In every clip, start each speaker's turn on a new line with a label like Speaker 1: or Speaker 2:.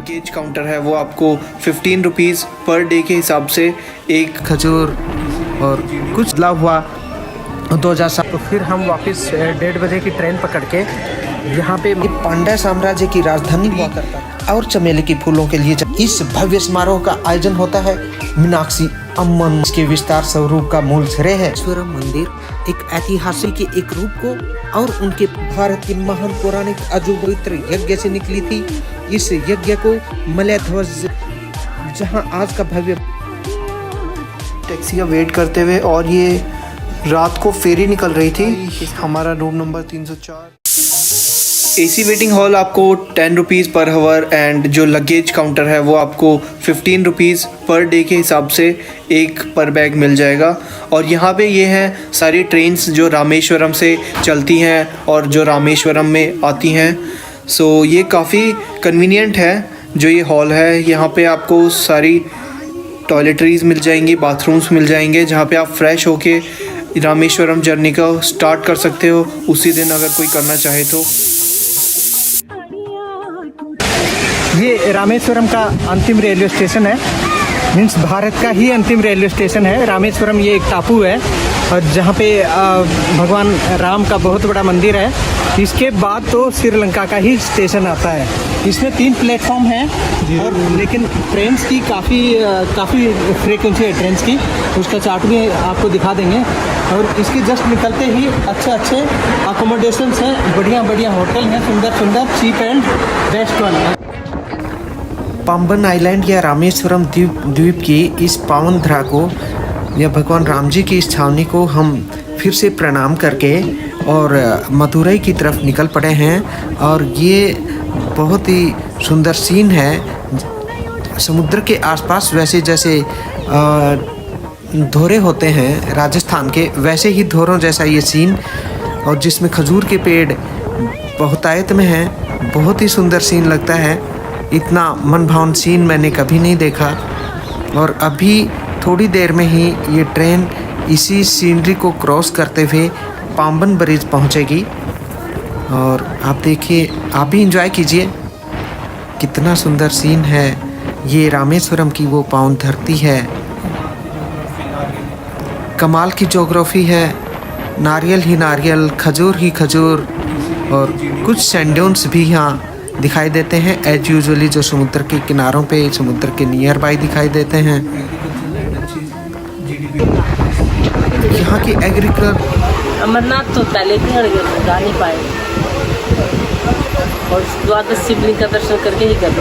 Speaker 1: Luggage counter है वो आपको 15 रुपीज़ पर डे के हिसाब से एक
Speaker 2: खजूर और कुछ बदलाव हुआ 2007। तो फिर हम वापस 1:30 बजे की ट्रेन पकड़ के यहाँ पे पांड्या साम्राज्य की राजधानी हुआ करता और चमेली के फूलों के लिए इस भव्य समारोह का आयोजन होता है। मीनाक्षी अम्मन के विस्तार स्वरूप का मूल सिरे है। स्वरम मंदिर एक ऐतिहासिक के एक रूप को और उनके भारत की महान पौराणिक अजूबवित्र यज्ञ से निकली थी। इस यज्ञ को मलय ध्वज जहाँ आज का भव्य
Speaker 1: टैक्सी का वेट करते हुए, और ये रात को फेरी निकल रही थी। हमारा room number 304। AC waiting hall आपको 10 रुपीज़ पर हावर एंड जो लगेज काउंटर है वो आपको 15 रुपीज़ पर डे के हिसाब से एक पर बैग मिल जाएगा। और यहाँ पे ये हैं सारी ट्रेन्स जो रामेश्वरम से चलती हैं और जो रामेश्वरम में आती हैं। सो ये काफ़ी कन्वीनियंट है जो ये हॉल है। यहाँ पे आपको सारी टॉयलेटरीज़ मिल जाएंगी, बाथरूम्स मिल जाएंगे जहाँ पे आप फ्रेश होके रामेश्वरम जर्नी का स्टार्ट कर सकते हो उसी दिन अगर कोई करना चाहे तो।
Speaker 3: ये रामेश्वरम का अंतिम रेलवे स्टेशन है, मीन्स भारत का ही अंतिम रेलवे स्टेशन है। रामेश्वरम ये एक टापू है और जहाँ पे भगवान राम का बहुत बड़ा मंदिर है। इसके बाद तो श्रीलंका का ही स्टेशन आता है। इसमें 3 प्लेटफॉर्म हैं और लेकिन ट्रेन्स की काफ़ी फ्रीक्वेंसी है ट्रेन्स की, उसका चार्ट भी आपको दिखा देंगे। और इसके जस्ट निकलते ही अच्छे अकोमोडेशंस हैं, बढ़िया होटल हैं, सुंदर cheap and best one.
Speaker 2: Pamban island या रामेश्वरम द्वीप की इस पावन धरा को या भगवान राम जी की इस छावनी को हम फिर से प्रणाम करके और मदुरई की तरफ निकल पड़े हैं। और ये बहुत ही सुंदर सीन है। समुद्र के आसपास वैसे जैसे धोरे होते हैं राजस्थान के, वैसे ही धोरों जैसा ये सीन, और जिसमें खजूर के पेड़ बहुतायत में हैं। बहुत ही सुंदर सीन लगता है। इतना मनभावन सीन मैंने कभी नहीं देखा। और अभी थोड़ी देर में ही ये ट्रेन इसी सीनरी को क्रॉस करते हुए पाम्बन ब्रिज पहुंचेगी। और आप देखिए, आप भी इंजॉय कीजिए, कितना सुंदर सीन है। ये रामेश्वरम की वो पावन धरती है, कमाल की ज्योग्राफी है। नारियल ही नारियल, खजूर ही खजूर, और कुछ सैंड-ड्यून्स भी यहाँ दिखाई देते हैं एज यूजुअली जो समुद्र के किनारों पे, समुद्र के नियर बाय दिखाई देते हैं। यहाँ की एग्रीकल्चर
Speaker 4: अमरनाथ तो पहले भी जा नहीं पाए और द्वादश शिवलिंग का दर्शन करके ही कर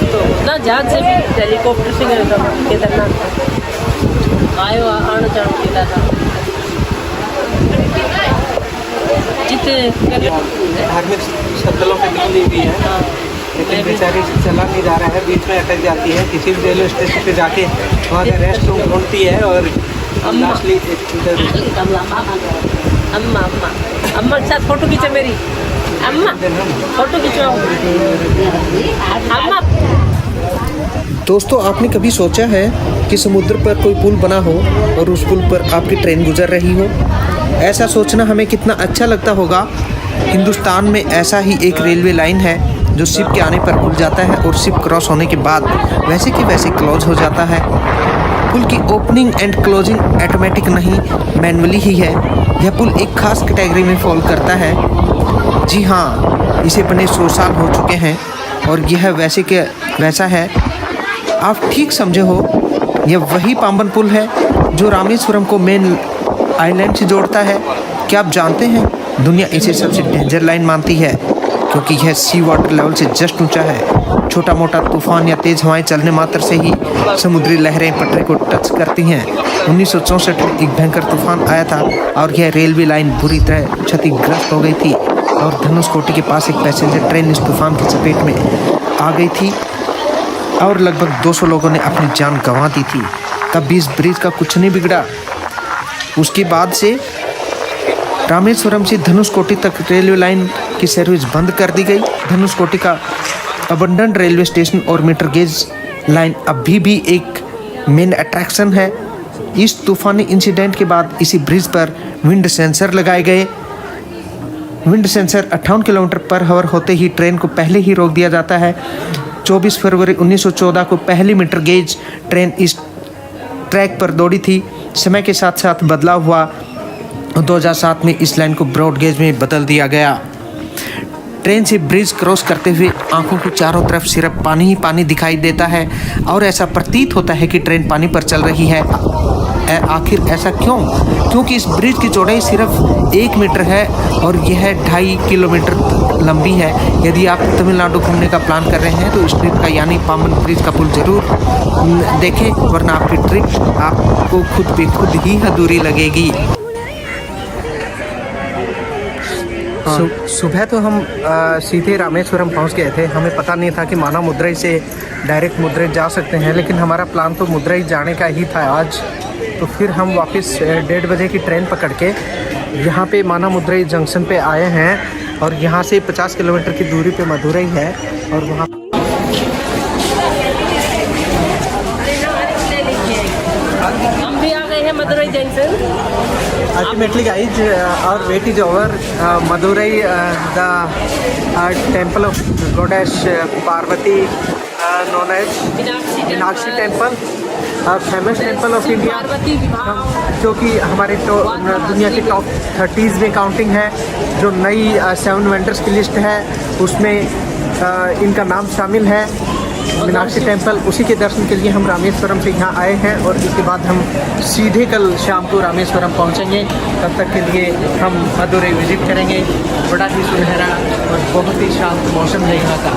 Speaker 4: तो ना जहाज से भी हेलीकॉप्टर से गया था केदारनाथ आयो आना जाना मिला था।
Speaker 5: धार्मिक स्थलों पे बिजली भी है, लेकिन बेचारी चला नहीं जा रहा है, बीच में अटक जाती है। किसी भी रेलवे स्टेशन पे जाके वहाँ का रेस्ट रूम ढूंढती है और लास्टली
Speaker 4: अम्मा के साथ फोटो खींचे मेरी अम्मा, फोटो खींचो अम्मा।
Speaker 2: दोस्तों, आपने कभी सोचा है कि समुद्र पर कोई पुल बना हो और उस पुल पर आपकी ट्रेन गुजर रही हो? ऐसा सोचना हमें कितना अच्छा लगता होगा। हिंदुस्तान में ऐसा ही एक रेलवे लाइन है जो शिप के आने पर खुल जाता है और शिप क्रॉस होने के बाद वैसे के वैसे क्लोज हो जाता है। पुल की ओपनिंग एंड क्लोजिंग ऑटोमेटिक नहीं, मैनुअली ही है। यह पुल एक खास कैटेगरी में फॉल करता है। जी हाँ, इसे बने 100 साल हो चुके हैं और यह वैसे के वैसा है। आप ठीक समझे हो, यह वही पाम्बन पुल है जो रामेश्वरम को मेन आइलैंड से जोड़ता है। क्या आप जानते हैं, दुनिया इसे सबसे डेंजर लाइन मानती है क्योंकि यह सी वाटर लेवल से जस्ट ऊंचा है। छोटा मोटा तूफान या तेज़ हवाएं चलने मात्र से ही समुद्री लहरें पटरी को टच करती हैं। 1964 में एक भयंकर तूफान आया था और यह रेलवे लाइन बुरी तरह क्षतिग्रस्त हो गई थी और धनुषकोटी के पास एक पैसेंजर ट्रेन इस तूफान की चपेट में आ गई थी और लगभग 200 लोगों ने अपनी जान गंवा दी थी। तब भी इस ब्रिज का कुछ नहीं बिगड़ा। उसके बाद से रामेश्वरम से धनुषकोटी तक रेलवे लाइन की सर्विस बंद कर दी गई। धनुषकोटी का अबंडन रेलवे स्टेशन और मीटर गेज लाइन अभी भी एक मेन अट्रैक्शन है। इस तूफानी इंसिडेंट के बाद इसी ब्रिज पर विंड सेंसर लगाए गए wind sensor 58 kilometre per hour होते ही ट्रेन को पहले ही रोक दिया जाता है। 24 फरवरी 1914 को पहली मीटर गेज ट्रेन इस ट्रैक पर दौड़ी थी। समय के साथ साथ बदलाव हुआ और 2007 में इस लाइन को ब्रॉड गेज में बदल दिया गया। ट्रेन से ब्रिज क्रॉस करते हुए आंखों को चारों तरफ सिर्फ पानी ही पानी दिखाई देता है और ऐसा प्रतीत होता है कि ट्रेन पानी पर चल रही है। आखिर ऐसा क्यों? क्योंकि इस ब्रिज की चौड़ाई सिर्फ 1 मीटर है और यह 2.5 किलोमीटर लंबी है। यदि आप तमिलनाडु घूमने का प्लान कर रहे हैं तो इस ट्रिप का यानी पाम्बन ब्रिज का पुल जरूर देखें, वरना आपकी ट्रिप आपको खुद पे खुद ही अधूरी लगेगी।
Speaker 3: सुबह तो हम सीधे रामेश्वरम पहुंच गए थे। हमें पता नहीं था कि माना मुद्रई से डायरेक्ट मुद्रई जा सकते हैं, लेकिन हमारा प्लान तो मुद्रई जाने का ही था आज। तो फिर हम वापस 1:30 बजे की ट्रेन पकड़ के यहाँ पे माना मुद्रई जंक्शन पे आए हैं और यहाँ से 50 किलोमीटर की दूरी पे मदुरई है और वहाँ
Speaker 4: हम भी आ गए हैं Madurai junction.
Speaker 3: Ultimately guys our wait is over. Madurai the temple of goddess Parvati known as Meenakshi temple, famous temple of India, जो कि हमारे दुनिया के टॉप 30 में काउंटिंग है। जो नई 7 वंडर्स की लिस्ट है उसमें इनका नाम शामिल है, मीनाक्षी टेम्पल। उसी के दर्शन के लिए हम रामेश्वरम से यहाँ आए हैं और इसके बाद हम सीधे कल शाम को रामेश्वरम पहुँचेंगे। तब तक के लिए हम मदुरई विजिट करेंगे। बड़ा ही सुनहरा और बहुत ही शांत मौसम है यहाँ का।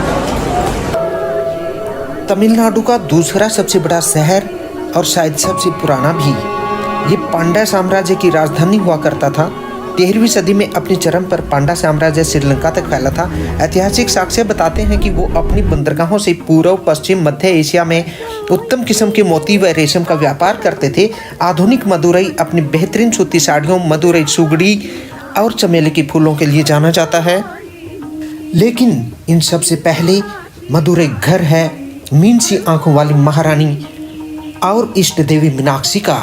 Speaker 2: तमिलनाडु का दूसरा सबसे बड़ा शहर और शायद सबसे पुराना भी। ये पांड्या साम्राज्य की राजधानी हुआ करता था। 13वीं सदी में अपने चरम पर पांड्या साम्राज्य श्रीलंका तक फैला था। ऐतिहासिक साक्ष्य बताते हैं कि वो अपनी बंदरगाहों से पूर्व पश्चिम मध्य एशिया में उत्तम किस्म के मोती व रेशम का व्यापार करते थे। आधुनिक मदुरई अपनी बेहतरीन सूती साड़ियों, मदुरई सुगड़ी और चमेली के फूलों के लिए जाना जाता है। लेकिन इन सब से पहले मदुरई घर है मीनसी आंखों वाली महारानी और इष्ट देवी मीनाक्षी का।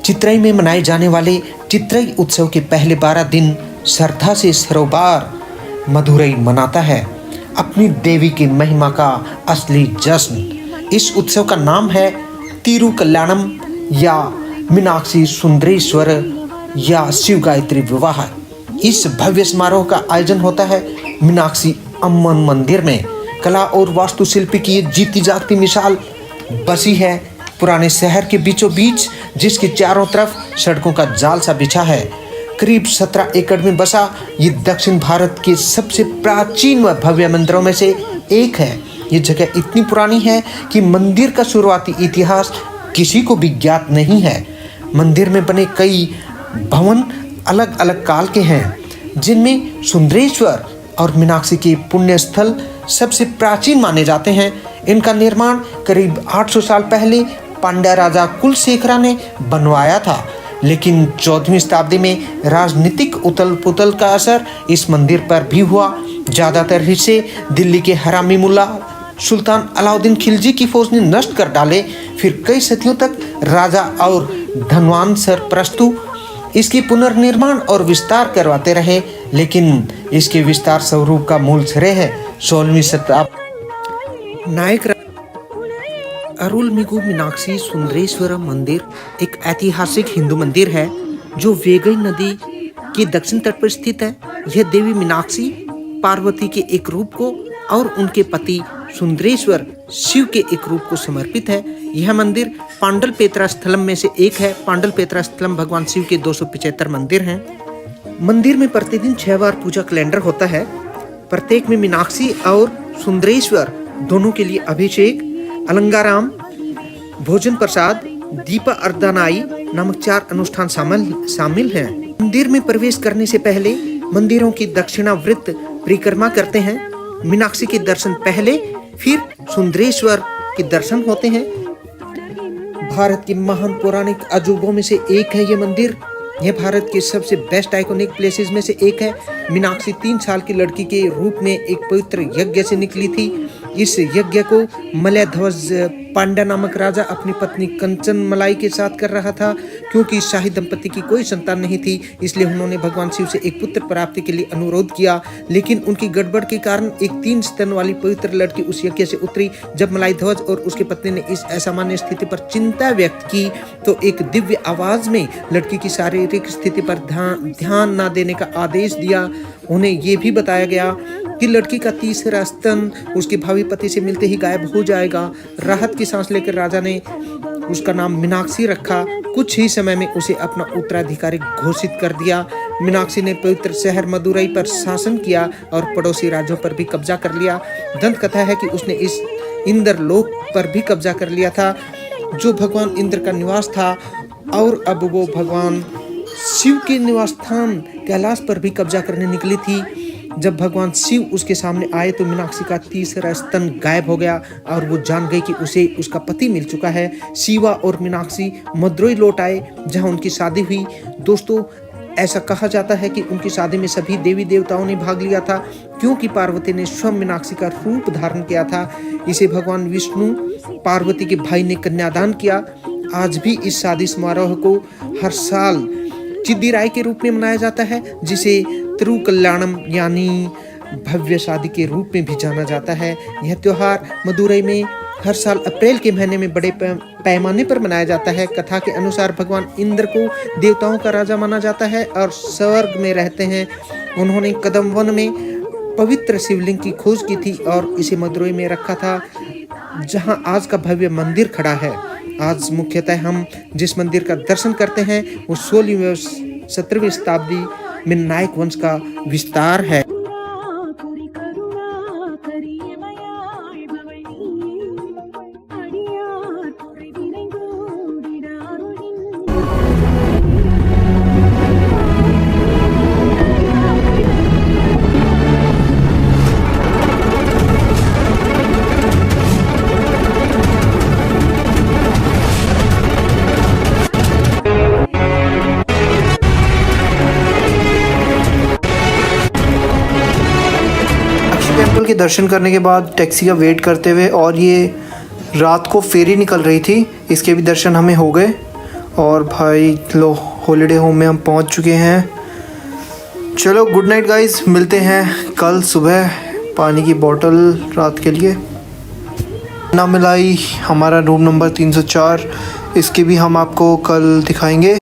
Speaker 2: चित्रई में मनाए जाने वाले चित्रई उत्सव के पहले 12 दिन श्रद्धा से सरोबार मदुरई मनाता है अपनी देवी की महिमा का असली जश्न। इस उत्सव का नाम है तिरु कल्याणम या मीनाक्षी सुंदरेश्वर या शिव गायत्री विवाह। इस भव्य समारोह का आयोजन होता है मीनाक्षी अम्मन मंदिर में। कला और वास्तुशिल्पी की ये जीती जागती मिसाल बसी है पुराने शहर के बीचों बीच, जिसके चारों तरफ सड़कों का जाल सा बिछा है। करीब 17 एकड़ में बसा ये दक्षिण भारत के सबसे प्राचीन व भव्य मंदिरों में से एक है। ये जगह इतनी पुरानी है कि मंदिर का शुरुआती इतिहास किसी को भी ज्ञात नहीं है। मंदिर में बने कई भवन अलग अलग काल के हैं, जिनमें सुंदरेश्वर और मीनाक्षी के पुण्य स्थल सबसे प्राचीन माने जाते हैं। इनका निर्माण करीब 800 साल पहले पांड्या राजा कुलशेखरा ने बनवाया था, लेकिन 14वीं शताब्दी में राजनीतिक उथल पुथल का असर इस मंदिर पर भी हुआ। ज़्यादातर हिस्से दिल्ली के हरामी मुल्ला सुल्तान अलाउद्दीन खिलजी की फौज ने नष्ट कर डाले। फिर कई सदियों तक राजा और धनवान सरप्रस्तु इसकी पुनर्निर्माण और विस्तार करवाते रहे, लेकिन इसके विस्तार स्वरूप का मूल श्रेय है 16वीं शताब्दी नायक अरुलमिगु मीनाक्षी सुंदरेश्वर मंदिर एक ऐतिहासिक हिंदू मंदिर है जो वेगई नदी के दक्षिण तट पर स्थित है। यह देवी मीनाक्षी पार्वती के एक रूप को और उनके पति सुंदरेश्वर शिव के एक रूप को समर्पित है। यह मंदिर पांडलपेत्रा स्थलम में से एक है। पांडलपेत्रा स्थलम भगवान शिव के 275 मंदिर हैं। मंदिर में प्रतिदिन 6 बार पूजा कैलेंडर होता है। प्रत्येक में मीनाक्षी और सुंदरेश्वर दोनों के लिए अभिषेक, अलंगाराम, भोजन प्रसाद, दीपा अर्धनाई नामक 4 अनुष्ठान शामिल हैं। मंदिर में प्रवेश करने से पहले मंदिरों की दक्षिणावृत्त परिक्रमा करते हैं। मीनाक्षी के दर्शन पहले, फिर सुंदरेश्वर के दर्शन होते हैं। भारत के महान पौराणिक अजूबों में से एक है ये मंदिर। यह भारत के सबसे बेस्ट आइकॉनिक प्लेसेस में से एक है। मीनाक्षी 3 साल की लड़की के रूप में एक पवित्र यज्ञ से निकली थी। इस यज्ञ को मलय ध्वज पांड्या नामक राजा अपनी पत्नी कंचन मलाई के साथ कर रहा था। क्योंकि शाही दंपति की कोई संतान नहीं थी, इसलिए उन्होंने भगवान शिव से एक पुत्र प्राप्ति के लिए अनुरोध किया। लेकिन उनकी गड़बड़ के कारण एक 3 स्तन वाली पवित्र लड़की उस यज्ञ से उतरी। जब मलाई ध्वज और उसकी पत्नी ने इस असामान्य स्थिति पर चिंता व्यक्त की तो एक दिव्य आवाज में लड़की की शारीरिक स्थिति पर ध्यान न देने का आदेश दिया। उन्हें ये भी बताया गया कि लड़की का तीसरा स्तन उसके भावी पति से मिलते ही गायब हो जाएगा। राहत की सांस लेकर राजा ने उसका नाम मीनाक्षी रखा। कुछ ही समय में उसे अपना उत्तराधिकारी घोषित कर दिया। मीनाक्षी ने पवित्र शहर मदुरई पर शासन किया और पड़ोसी राज्यों पर भी कब्जा कर लिया। दंत कथा है कि उसने इस इंद्रलोक पर भी कब्जा कर लिया था, जो भगवान इंद्र का निवास था, और अब वो भगवान शिव के निवास स्थान कैलाश पर भी कब्जा करने निकली थी। जब भगवान शिव उसके सामने आए तो मीनाक्षी का तीसरा स्तन गायब हो गया और वो जान गई कि उसे उसका पति मिल चुका है। शिवा और मीनाक्षी मदुरई लौट आए जहां उनकी शादी हुई। दोस्तों, ऐसा कहा जाता है कि उनकी शादी में सभी देवी देवताओं ने भाग लिया था, क्योंकि पार्वती ने स्वयं मीनाक्षी का रूप धारण किया था। इसे भगवान विष्णु पार्वती के भाई ने कन्यादान किया। आज भी इस शादी समारोह को हर साल चिद्दिराई के रूप में मनाया जाता है, जिसे तिरुकल्याणम यानी भव्य शादी के रूप में भी जाना जाता है। यह त्योहार मदुरई में हर साल अप्रैल के महीने में बड़े पैमाने पर मनाया जाता है। कथा के अनुसार भगवान इंद्र को देवताओं का राजा माना जाता है और स्वर्ग में रहते हैं। उन्होंने कदम वन में पवित्र शिवलिंग की खोज की थी और इसे मदुरई में रखा था, जहां आज का भव्य मंदिर खड़ा है। आज मुख्यतः हम जिस मंदिर का दर्शन करते हैं वो 16वीं 17वीं शताब्दी में नायक वंश का विस्तार है।
Speaker 1: टेम्पल के दर्शन करने के बाद टैक्सी का वेट करते हुए, और ये रात को फेरी निकल रही थी, इसके भी दर्शन हमें हो गए। और भाई लो, हॉलीडे होम में हम पहुंच चुके हैं। चलो गुड नाइट गाइस, मिलते हैं कल सुबह। पानी की बोतल रात के लिए ना मिलाई, हमारा रूम नंबर 304, इसके भी हम आपको कल दिखाएंगे।